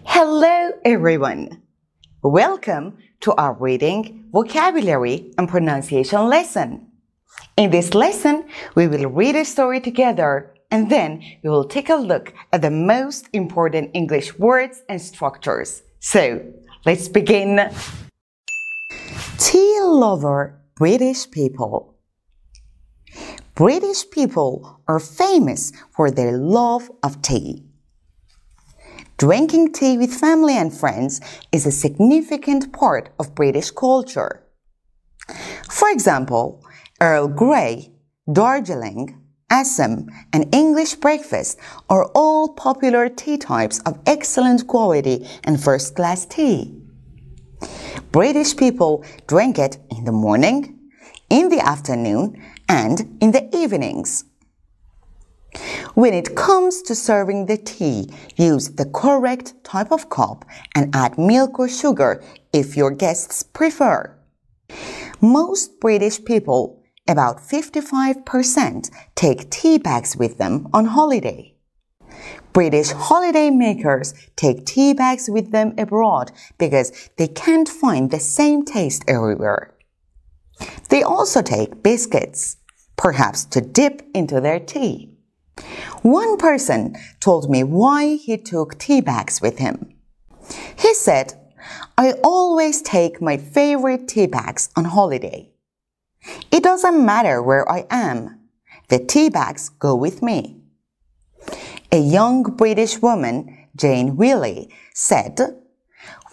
Hello everyone! Welcome to our reading, vocabulary and pronunciation lesson. In this lesson, we will read a story together and then we will take a look at the most important English words and structures. So, let's begin. Tea lover British people. British people are famous for their love of tea. Drinking tea with family and friends is a significant part of British culture. For example, Earl Grey, Darjeeling, Assam, and English breakfast are all popular tea types of excellent quality and first-class tea. British people drink it in the morning, in the afternoon, and in the evenings. When it comes to serving the tea, use the correct type of cup and add milk or sugar if your guests prefer. Most British people, about 55%, take tea bags with them on holiday. British holiday makers take tea bags with them abroad because they can't find the same taste everywhere. They also take biscuits, perhaps to dip into their tea. One person told me why he took tea bags with him. He said, "I always take my favorite tea bags on holiday. It doesn't matter where I am. The tea bags go with me." A young British woman, Jane Willey, said,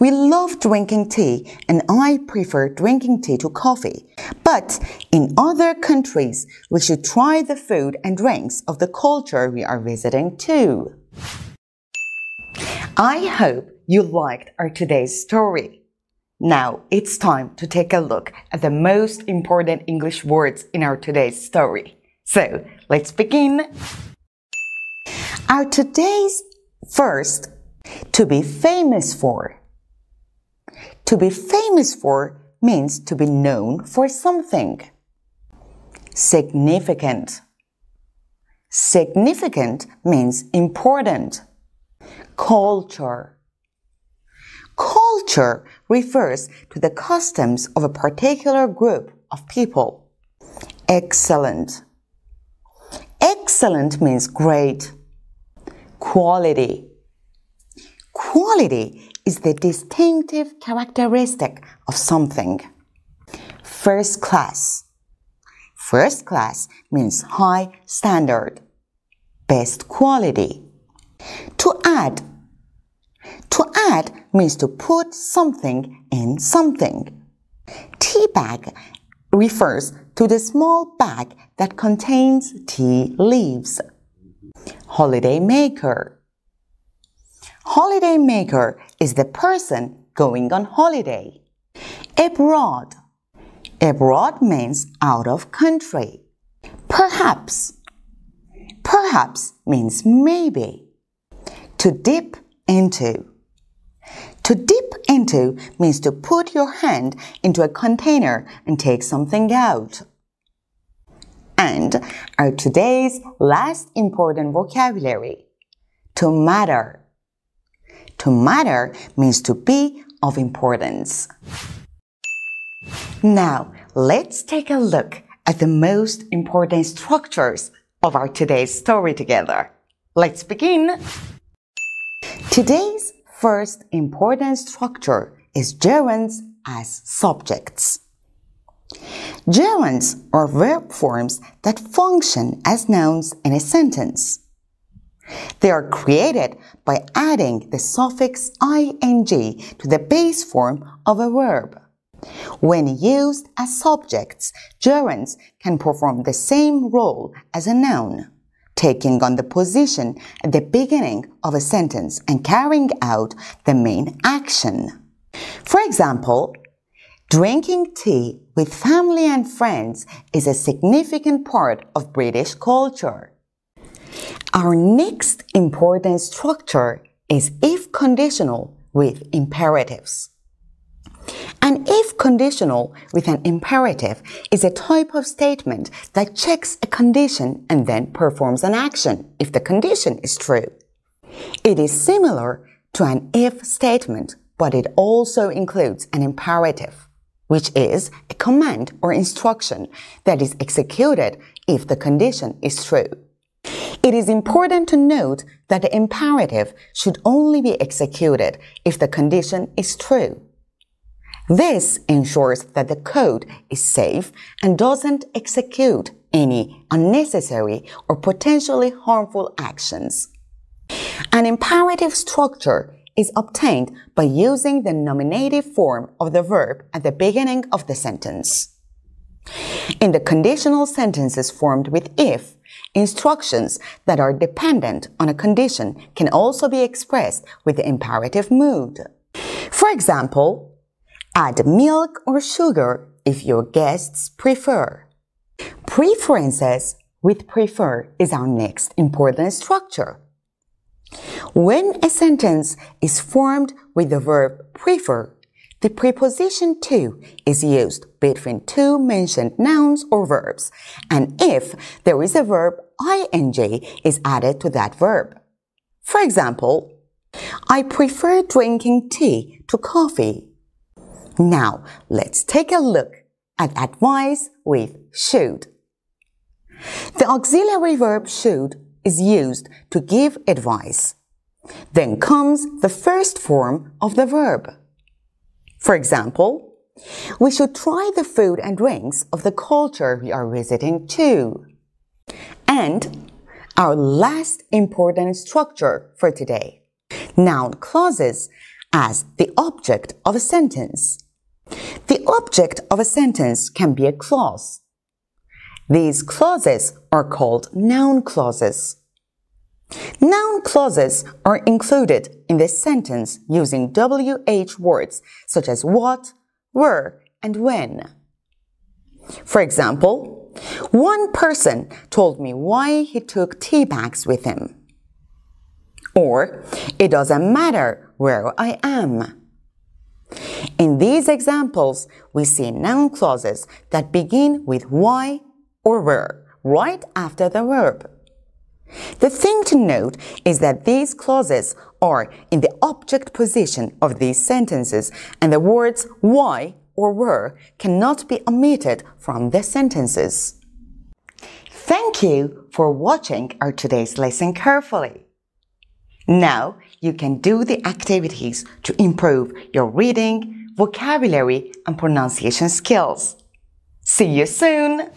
"We love drinking tea and I prefer drinking tea to coffee. But in other countries, we should try the food and drinks of the culture we are visiting too." I hope you liked our today's story. Now it's time to take a look at the most important English words in our today's story. So let's begin. Our today's first, to be famous for. To be famous for means to be known for something. Significant. Significant means important. Culture. Culture refers to the customs of a particular group of people. Excellent. Excellent means great. Quality. Quality is the distinctive characteristic of something. First class. First class means high standard. Best quality. To add. To add means to put something in something. Tea bag refers to the small bag that contains tea leaves. Holiday maker. Holiday maker is the person going on holiday. Abroad. Abroad means out of country. Perhaps. Perhaps means maybe. To dip into. To dip into means to put your hand into a container and take something out. And our today's last important vocabulary, to matter. To matter means to be of importance. Now, let's take a look at the most important structures of our today's story together. Let's begin. Today's first important structure is gerunds as subjects. Gerunds are verb forms that function as nouns in a sentence. They are created by adding the suffix ing to the base form of a verb. When used as subjects, gerunds can perform the same role as a noun, taking on the position at the beginning of a sentence and carrying out the main action. For example, drinking tea with family and friends is a significant part of British culture. Our next important structure is if conditional with imperatives. An if conditional with an imperative is a type of statement that checks a condition and then performs an action if the condition is true. It is similar to an if statement, but it also includes an imperative, which is a command or instruction that is executed if the condition is true. It is important to note that the imperative should only be executed if the condition is true. This ensures that the code is safe and doesn't execute any unnecessary or potentially harmful actions. An imperative structure is obtained by using the nominative form of the verb at the beginning of the sentence. In the conditional sentences formed with if, instructions that are dependent on a condition can also be expressed with the imperative mood. For example, add milk or sugar if your guests prefer. Preferences with prefer is our next important structure. When a sentence is formed with the verb prefer, the preposition to is used between two mentioned nouns or verbs, and if there is a verb ing is added to that verb. For example, I prefer drinking tea to coffee. Now, let's take a look at advice with should. The auxiliary verb should is used to give advice. Then comes the first form of the verb. For example, we should try the food and drinks of the culture we are visiting too. And our last important structure for today, noun clauses as the object of a sentence. The object of a sentence can be a clause. These clauses are called noun clauses. Noun clauses are included in the sentence using WH words such as what, where, and when. For example, one person told me why he took tea bags with him. Or, it doesn't matter where I am. In these examples, we see noun clauses that begin with why or where right after the verb. The thing to note is that these clauses are in the object position of these sentences, and the words why or where cannot be omitted from the sentences. Thank you for watching our today's lesson carefully. Now you can do the activities to improve your reading, vocabulary, and pronunciation skills. See you soon!